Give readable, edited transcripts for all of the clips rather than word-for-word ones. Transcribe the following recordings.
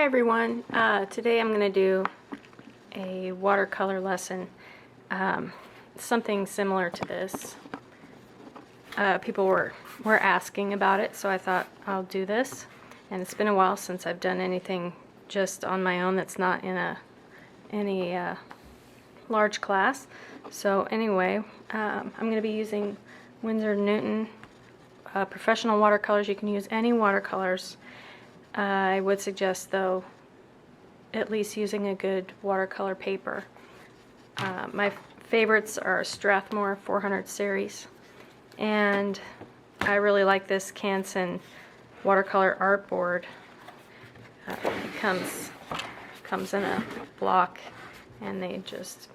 Hi everyone. Today I'm going to do a watercolor lesson, something similar to this. People were asking about it, so I thought I'll do this. And it's been a while since I've done anything just on my own that's not in any large class. So anyway, I'm going to be using Winsor & Newton professional watercolors. You can use any watercolors. I would suggest, though, at least using a good watercolor paper. My favorites are Strathmore 400 series, and I really like this Canson watercolor art board. It comes in a block, and they just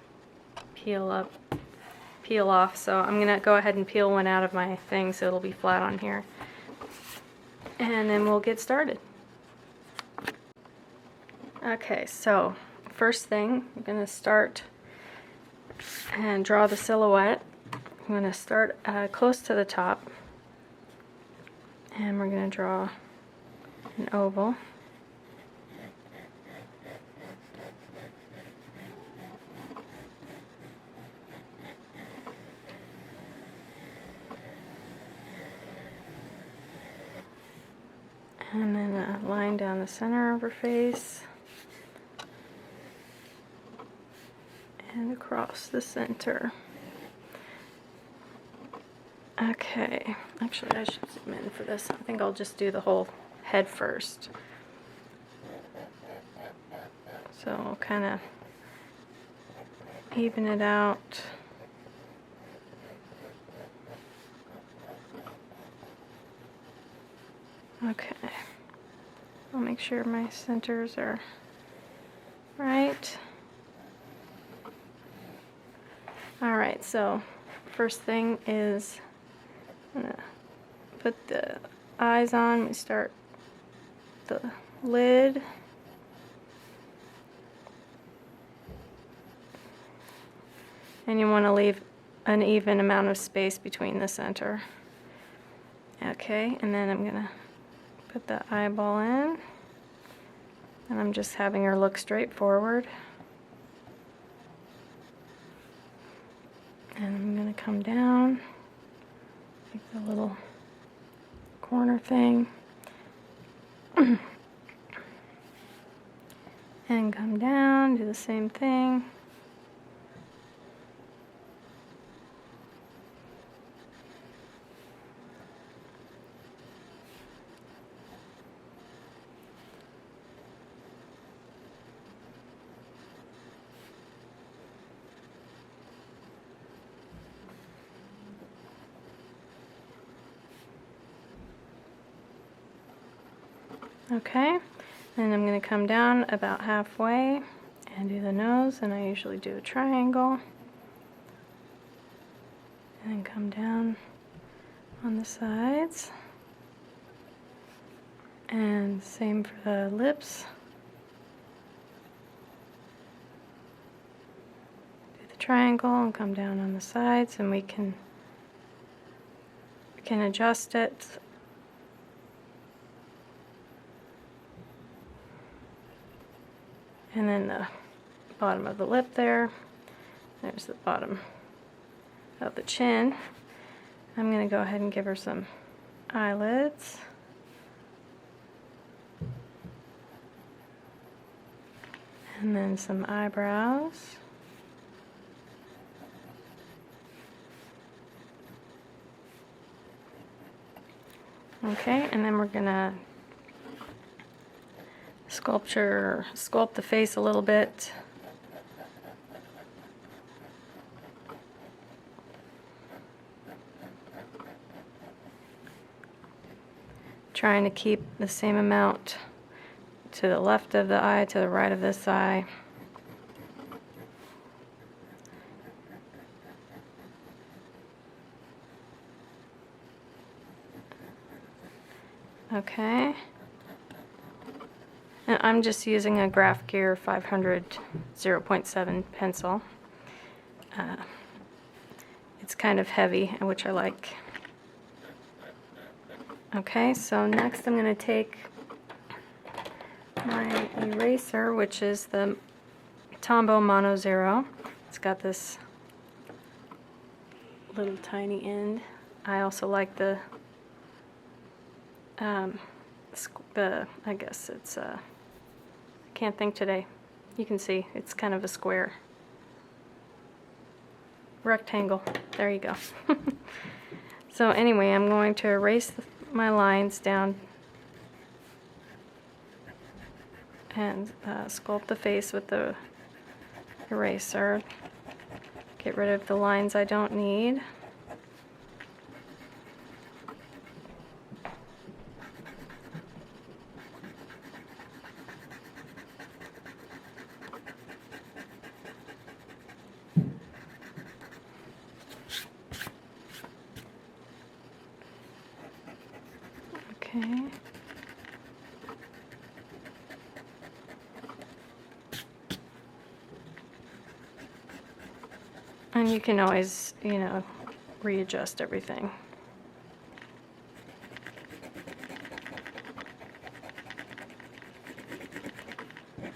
peel off. So I'm gonna go ahead and peel one out of my thing so it'll be flat on here, and then we'll get started. Okay, so first thing, I'm going to start and draw the silhouette. I'm going to start close to the top, and we're going to draw an oval. And then a line down the center of her face. And across the center. Okay, actually I should zoom in for this. I think I'll just do the whole head first. So I'll kind of even it out. Okay, I'll make sure my centers are right. Alright, so first thing is I'm going to put the eyes on. We start the lid. And you want to leave an even amount of space between the center. Okay, and then I'm going to put the eyeball in. And I'm just having her look straight forward. And I'm going to come down, make the little corner thing, and come down, do the same thing. Okay, and I'm going to come down about halfway and do the nose, and I usually do a triangle, and then come down on the sides, and same for the lips. Do the triangle and come down on the sides, and we can adjust it. And then the bottom of the lip there. There's the bottom of the chin. I'm going to go ahead and give her some eyelids. And then some eyebrows. Okay, and then we're going to sculpt the face a little bit. Trying to keep the same amount to the left of the eye, to the right of this eye. Okay. And I'm just using a Graph Gear 500 0.7 pencil. It's kind of heavy, which I like. Okay, so next I'm going to take my eraser, which is the Tombow Mono Zero. It's got this little tiny end. I also like the I guess it's I can't think today. You can see it's kind of a square rectangle. There you go. So anyway, I'm going to erase my lines down and sculpt the face with the eraser. Get rid of the lines I don't need. Okay. And you can always, readjust everything.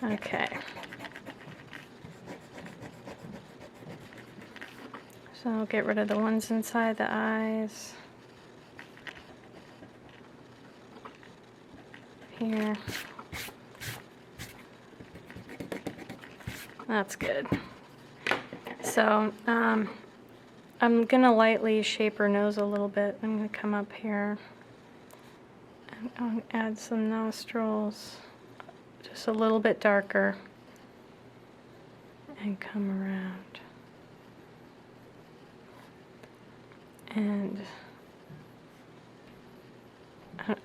Okay. So I'll get rid of the ones inside the eyes. Here. That's good. So, I'm gonna lightly shape her nose a little bit. I'm gonna come up here and I'll add some nostrils, just a little bit darker, and come around. And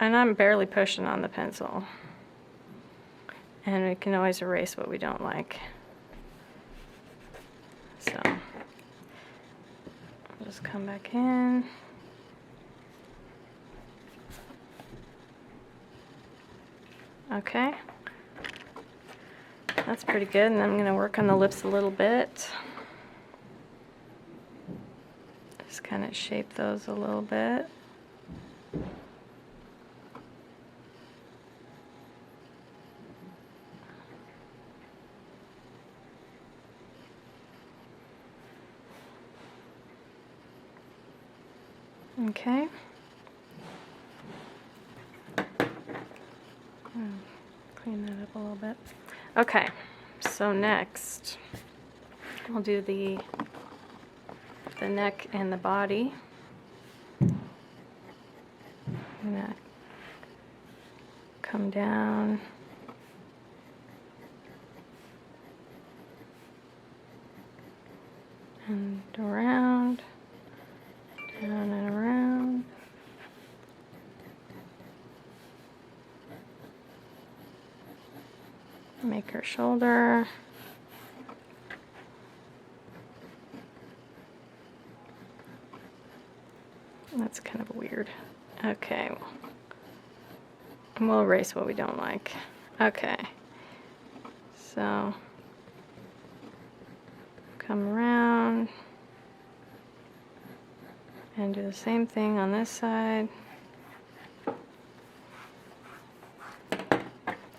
I'm barely pushing on the pencil. And we can always erase what we don't like. So, I'll just come back in. Okay. That's pretty good, and I'm going to work on the lips a little bit. Just kind of shape those a little bit. Okay. Clean that up a little bit. Okay, so next I'll do the neck and the body. I'm gonna come down and around, down and around. Make her shoulder. That's kind of weird. Okay. And we'll erase what we don't like. Okay. So, come around and do the same thing on this side.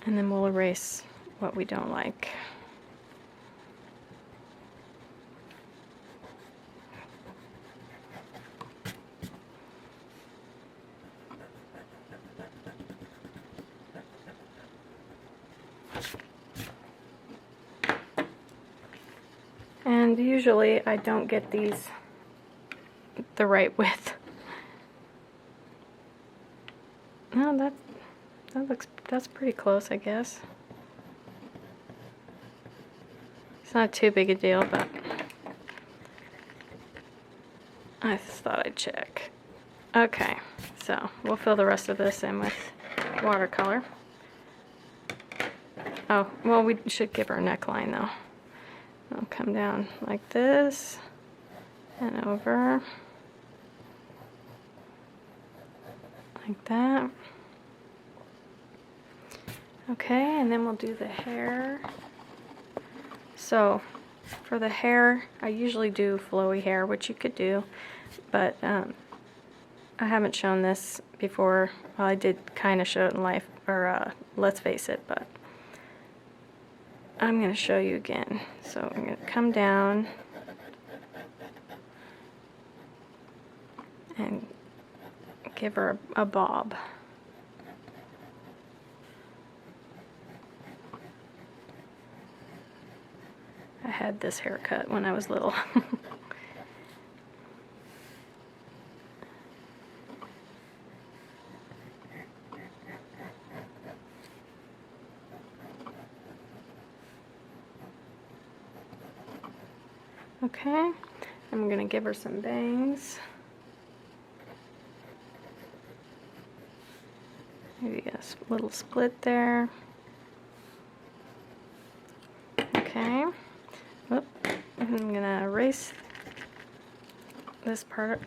And then we'll erase what we don't like. And usually I don't get these the right width. No, that's pretty close, I guess. It's not too big a deal, but I just thought I'd check. Okay, so we'll fill the rest of this in with watercolor. Oh, well, we should give her a neckline though. I'll come down like this and over like that. Okay, and then we'll do the hair. So for the hair, I usually do flowy hair, which you could do, but I haven't shown this before. Well, I did kind of show it in life, or Let's Face It, but I'm going to show you again. So I'm going to come down and give her a bob. I had this haircut when I was little. Okay, I'm going to give her some bangs. Maybe a little split there. Okay. Whoop. I'm going to erase this part.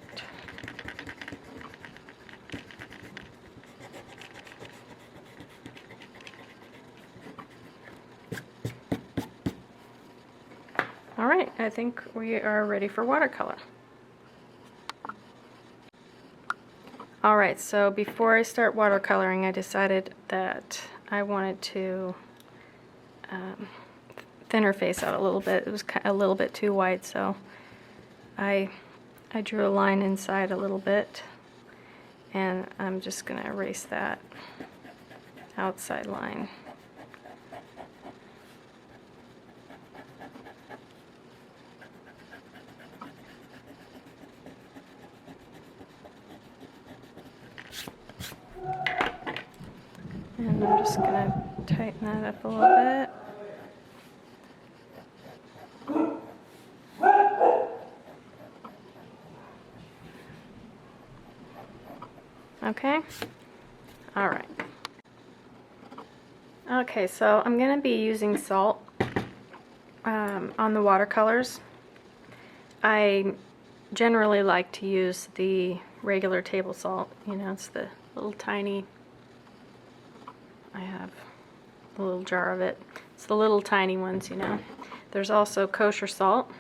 Alright, I think we are ready for watercolor. Alright, so before I start watercoloring, I decided that I wanted to thin her face out a little bit. It was a little bit too white, so I drew a line inside a little bit, and I'm just going to erase that outside line. And I'm just going to tighten that up a little bit. Okay? Alright. Okay, so I'm going to be using salt on the watercolors. I generally like to use the regular table salt. You know, it's the little tiny, I have a little jar of it. It's the little tiny ones, you know. There's also kosher salt,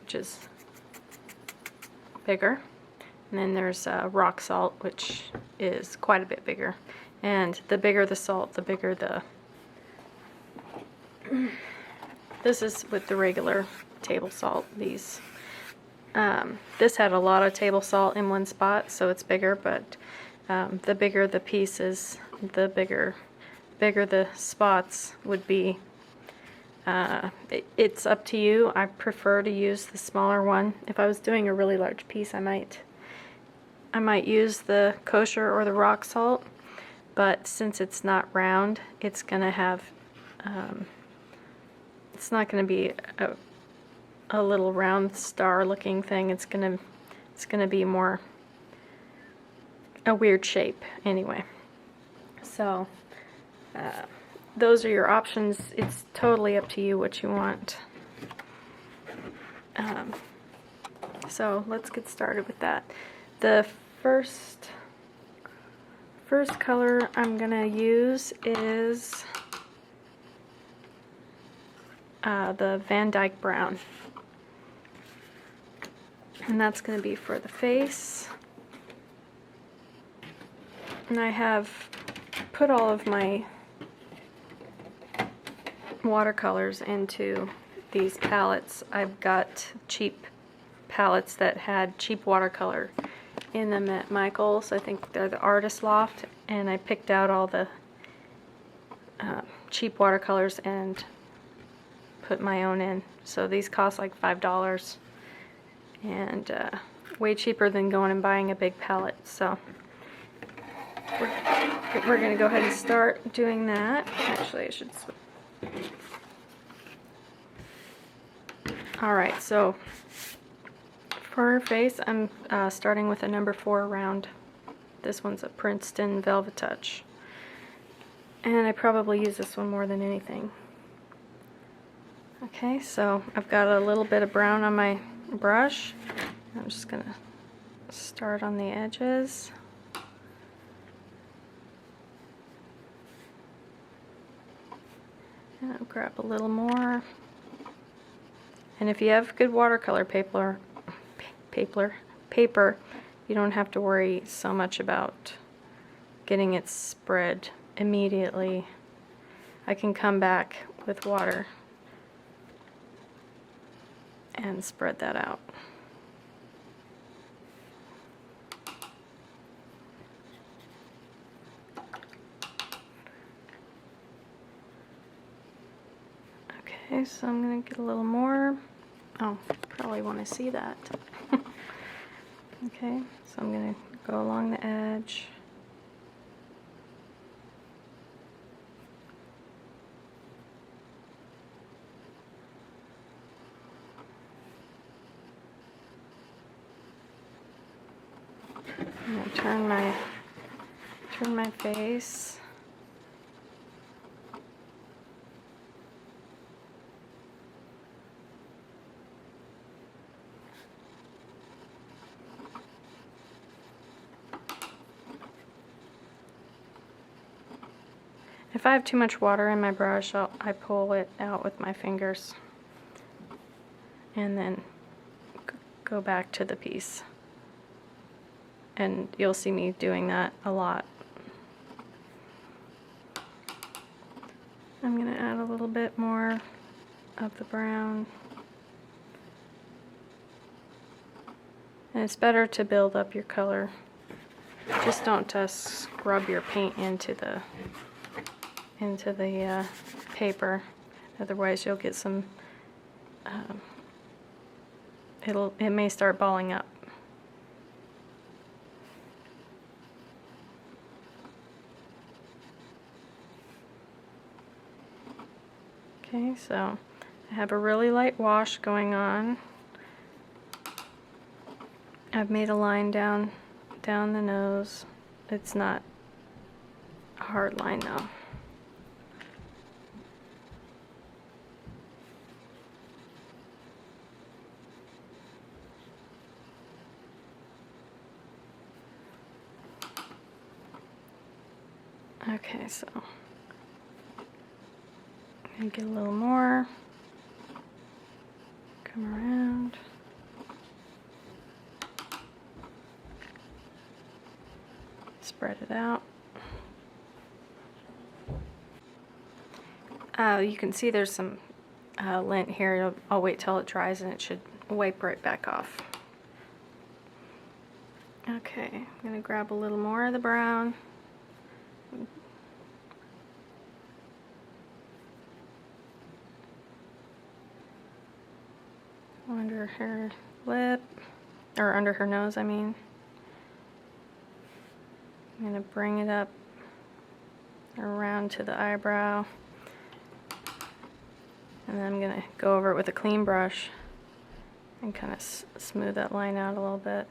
which is bigger. And then there's rock salt, which is quite a bit bigger. And the bigger the salt, the bigger the... This is with the regular table salt. These, this had a lot of table salt in one spot, so it's bigger, but the bigger the pieces, the bigger the spots would be. It's up to you. I prefer to use the smaller one. If I was doing a really large piece, I might use the kosher or the rock salt, but since it's not round, it's gonna have it's not gonna be a little round star looking thing. It's gonna be more a weird shape anyway. So those are your options. It's totally up to you what you want. So let's get started with that. The first color I'm gonna use is the Van Dyke Brown, and that's gonna be for the face. And I have put all of my watercolors into these palettes. I've got cheap palettes that had cheap watercolor in them at Michael's. I think they're the Artist Loft, and I picked out all the cheap watercolors and put my own in. So these cost like $5, and way cheaper than going and buying a big palette. So we're going to go ahead and start doing that. Actually, I should switch. Alright, so for her face, I'm starting with a number 4 round. This one's a Princeton Velvet Touch. And I probably use this one more than anything. Okay, so I've got a little bit of brown on my brush. I'm just going to start on the edges. And I'll grab a little more. And if you have good watercolor paper, you don't have to worry so much about getting it spread immediately. I can come back with water and spread that out. Okay, so I'm going to get a little more. Oh, probably want to see that. Okay, so I'm going to go along the edge. I'm going to turn my face. If I have too much water in my brush, I pull it out with my fingers and then go back to the piece. And you'll see me doing that a lot. I'm going to add a little bit more of the brown. And it's better to build up your color. Just don't scrub your paint into the paper. Otherwise you'll get some, it may start balling up. Okay, so I have a really light wash going on. I've made a line down the nose. It's not a hard line though. Okay, so I'm gonna get a little more. Come around. Spread it out. You can see there's some lint here. I'll wait till it dries and it should wipe right back off. Okay, I'm gonna grab a little more of the brown. Under her lip, or under her nose, I mean. I'm going to bring it up around to the eyebrow. And then I'm going to go over it with a clean brush and kind of smooth that line out a little bit.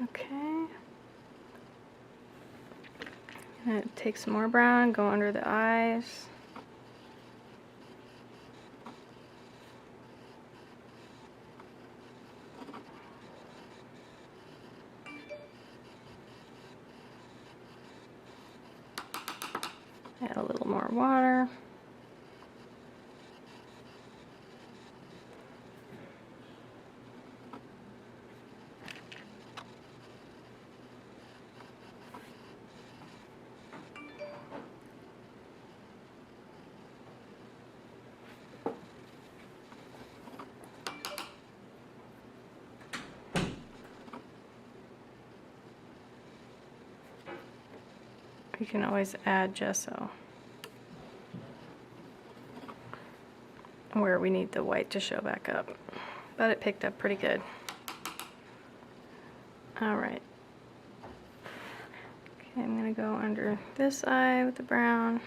Okay. And take some more brown, go under the eyes. Add a little more water. You can always add gesso where we need the white to show back up, but it picked up pretty good. Alright. Okay, I'm going to go under this eye with the brown.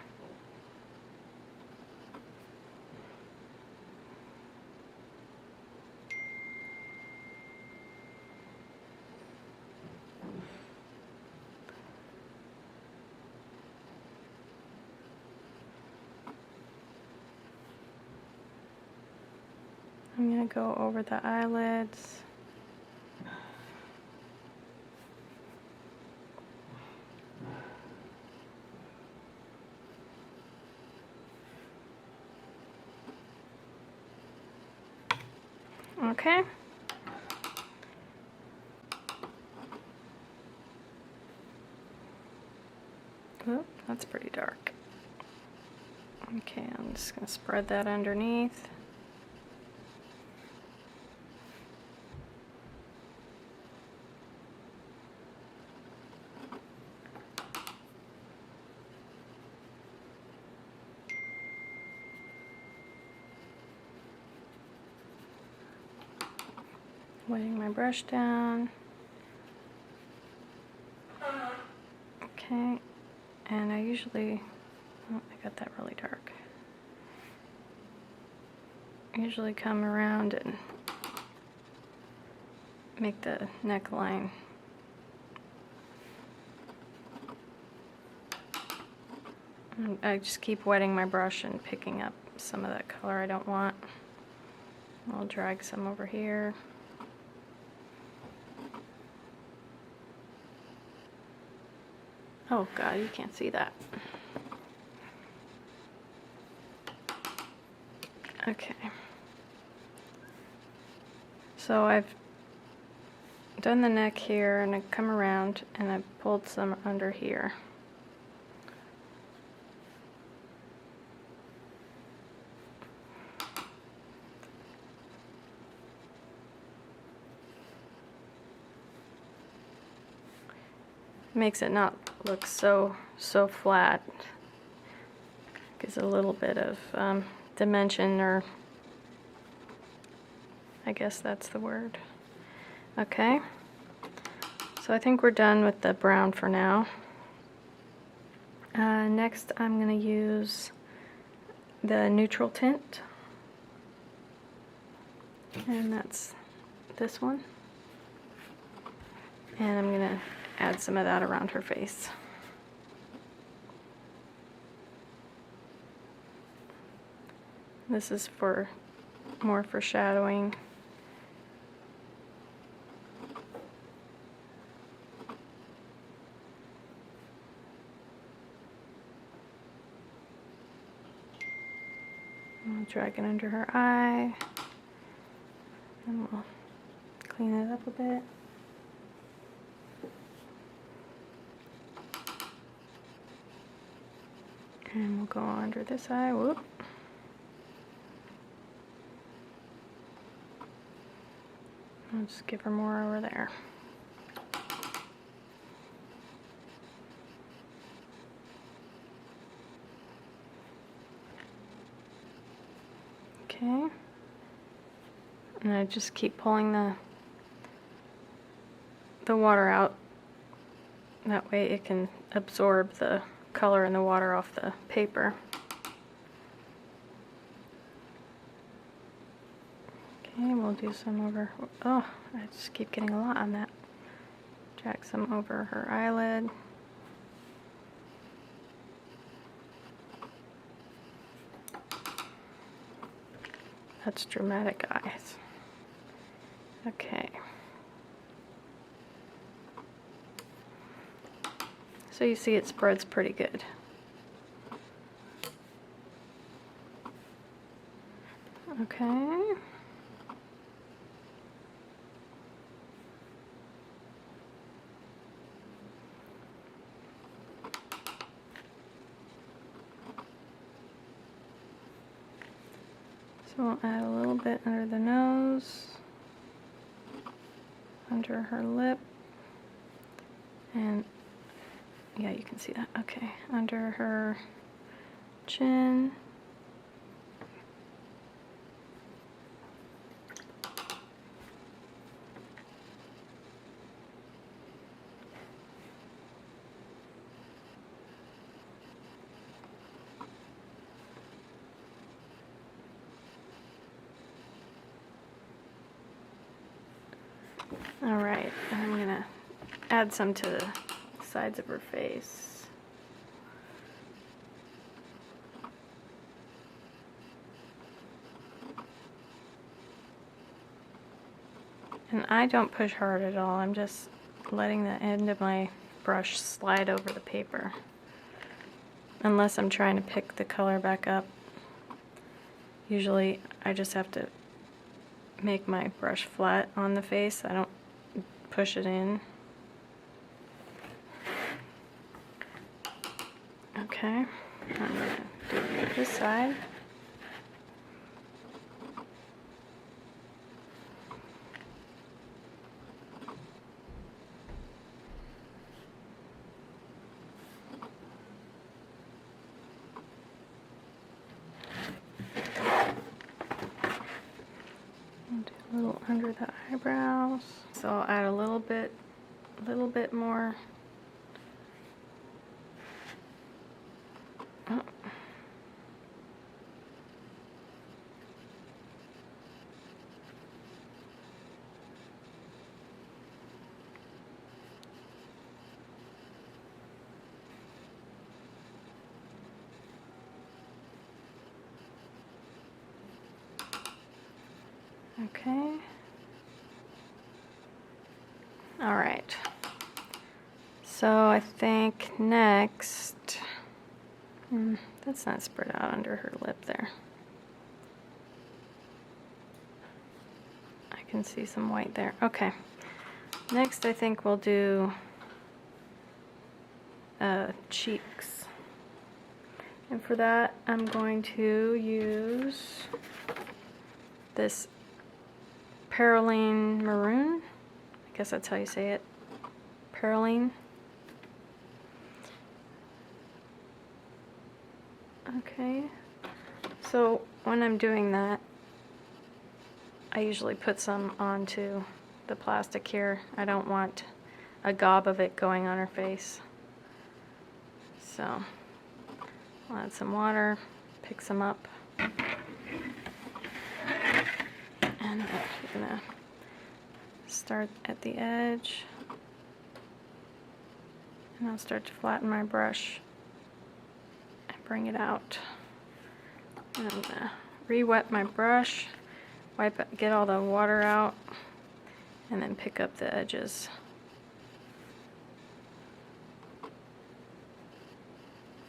I'm going to go over the eyelids. Okay. Oh, that's pretty dark. Okay, I'm just going to spread that underneath. Wetting my brush down. Okay, and I usually, oh, I got that really dark. I usually come around and make the neckline. And I just keep wetting my brush and picking up some of that color I don't want. I'll drag some over here. Oh God, you can't see that. Okay. So I've done the neck here, and I come around and I've pulled some under here. Makes it not look so flat. Gives a little bit of dimension, or I guess that's the word. Okay, so I think we're done with the brown for now. Next I'm going to use the neutral tint, and that's this one, and I'm going to add some of that around her face. This is for more foreshadowing. I'll drag it under her eye, and we'll clean it up a bit. And we'll go under this eye. Whoop. I'll just give her more over there. Okay. And I just keep pulling the water out. That way it can absorb the color and the water off the paper. Okay, we'll do some over, oh, I just keep getting a lot on that. Drag some over her eyelid. That's dramatic eyes. Okay. So you see it spreads pretty good. Okay. So we'll add a little bit under the nose, under her lip, and yeah, you can see that. Okay, under her chin. Alright, and I'm going to add some to the sides of her face. And I don't push hard at all, I'm just letting the end of my brush slide over the paper. Unless I'm trying to pick the color back up. Usually I just have to make my brush flat on the face. I don't push it in. Okay, I'm going to do this side. And do a little under the eyebrows. So I'll add a little bit more. Oh. Okay. All right. So I think next, that's not spread out under her lip there. I can see some white there. Okay. Next I think we'll do cheeks. And for that I'm going to use this Perylene Maroon. I guess that's how you say it. Perylene. Okay. So when I'm doing that, I usually put some onto the plastic here. I don't want a gob of it going on her face. So I'll add some water, pick some up, and I'm gonna start at the edge, and I'll start to flatten my brush and bring it out. And I'm gonna re-wet my brush, get all the water out, and then pick up the edges.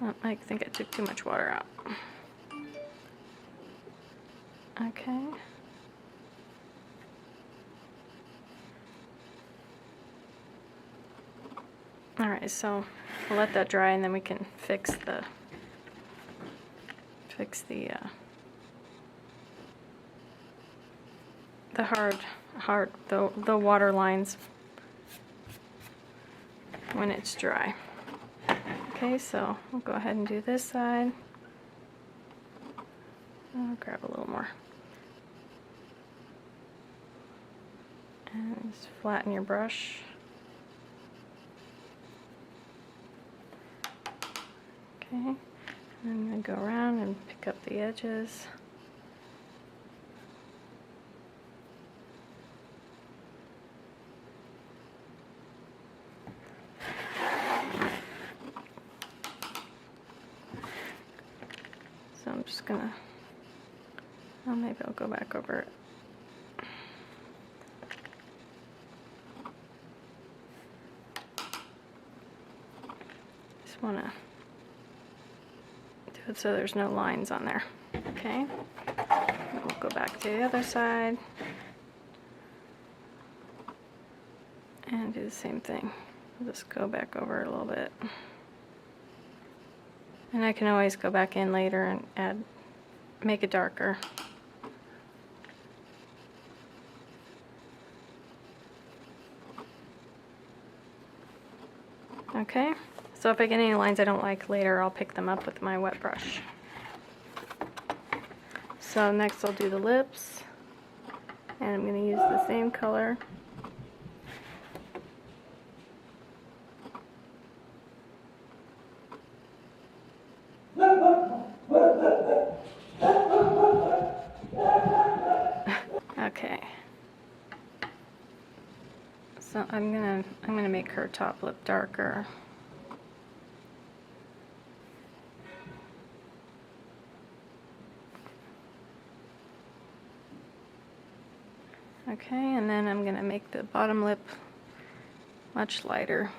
Oh, I think I took too much water out. Okay. Alright, so we'll let that dry and then we can fix the the water lines when it's dry. Okay, so we'll go ahead and do this side. I'll grab a little more. And just flatten your brush. Okay, and I'm going to go around and pick up the edges. So I'm just going to, well, maybe I'll go back over it. Just want to do it so there's no lines on there. Okay, and we'll go back to the other side and do the same thing. I'll just go back over it a little bit. And I can always go back in later and make it darker. Okay, so if I get any lines I don't like later, I'll pick them up with my wet brush. So next I'll do the lips, and I'm going to use the same color. Okay. So I'm gonna make her top lip darker. Okay, and then I'm gonna make the bottom lip much lighter.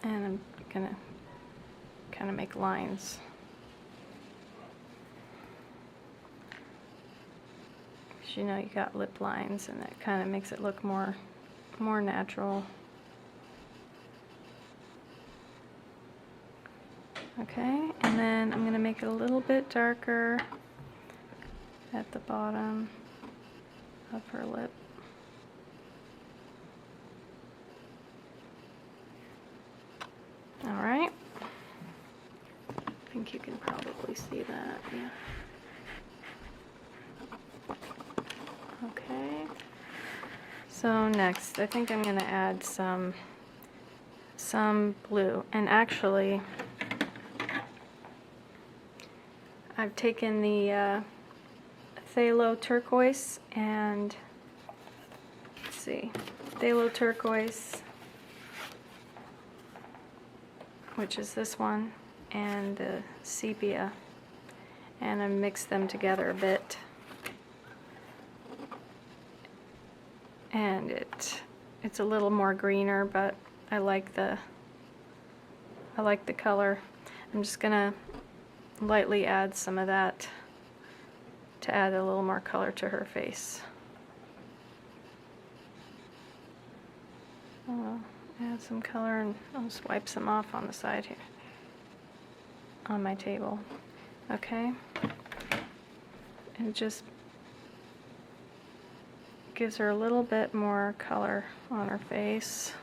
And I'm gonna kind of make lines. you know you got lip lines, and that kind of makes it look more natural. Okay, and then I'm going to make it a little bit darker at the bottom of her lip. All right. I think you can probably see that. Yeah. Okay. So next, I think I'm going to add some blue, and actually I've taken the Phthalo turquoise and, let's see, Phthalo turquoise, which is this one, and the sepia, and I mixed them together a bit, and it's a little more greener, but I like the color. I'm just gonna lightly add some of that to add a little more color to her face. I'll add some color, and I'll just wipe some off on the side here on my table. Okay, and just gives her a little bit more color on her face.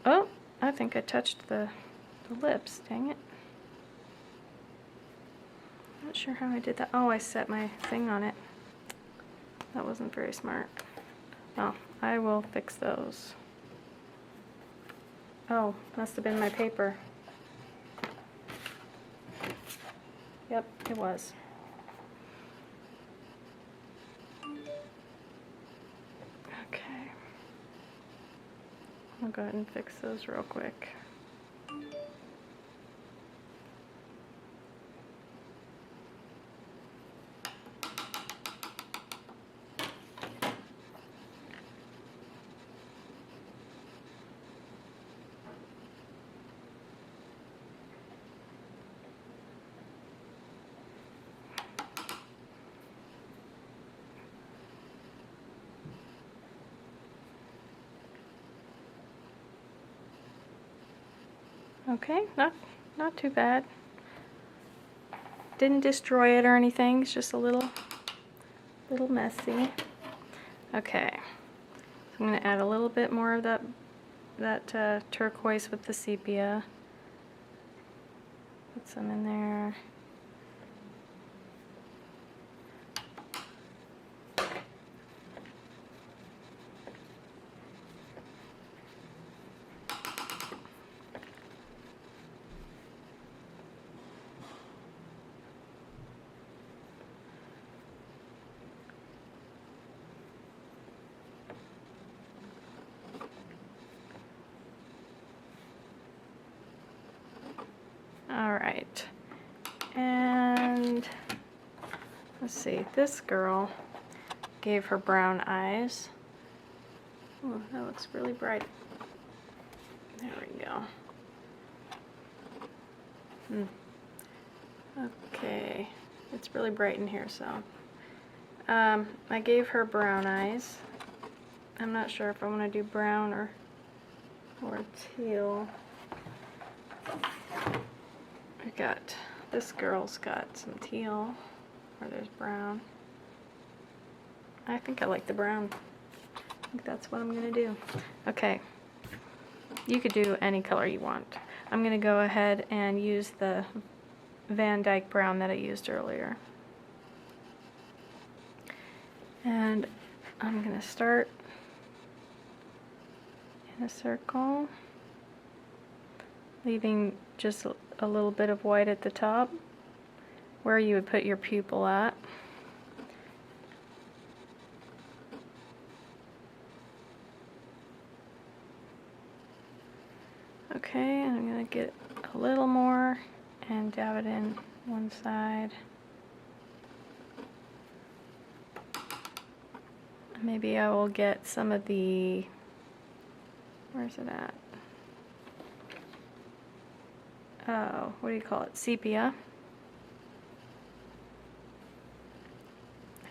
Oh, I think I touched the lips, dang it. Not sure how I did that. Oh, I set my thing on it. That wasn't very smart. Oh, I will fix those. Oh, must have been my paper. Yep, it was. Okay. I'll go ahead and fix those real quick. Okay, not too bad. Didn't destroy it or anything. It's just a little messy. Okay, so I'm going to add a little bit more of that turquoise with the sepia. Put some in there. All right, and let's see, this girl gave her brown eyes. Oh, that looks really bright. There we go. Okay, it's really bright in here, so I gave her brown eyes. I'm not sure if I want to do brown or teal. This girl's got some teal, or there's brown. I think I like the brown. I think that's what I'm gonna do. Okay, you could do any color you want. I'm gonna go ahead and use the Van Dyke brown that I used earlier. And I'm gonna start in a circle, leaving just a little bit of white at the top where you would put your pupil at. Okay, and I'm going to get a little more and dab it in one side. Maybe I will get some of the, where's it at? Oh, what do you call it? Sepia.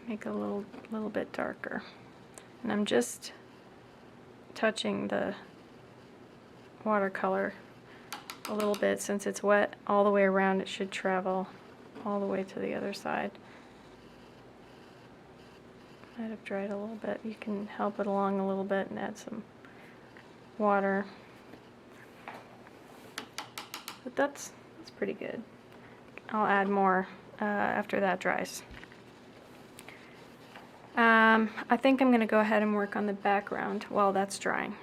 make it a little bit darker. And I'm just touching the watercolor a little bit. Since it's wet all the way around, it should travel all the way to the other side. Might have dried a little bit. You can help it along a little bit and add some water. But that's pretty good. I'll add more after that dries. I think I'm going to go ahead and work on the background while that's drying.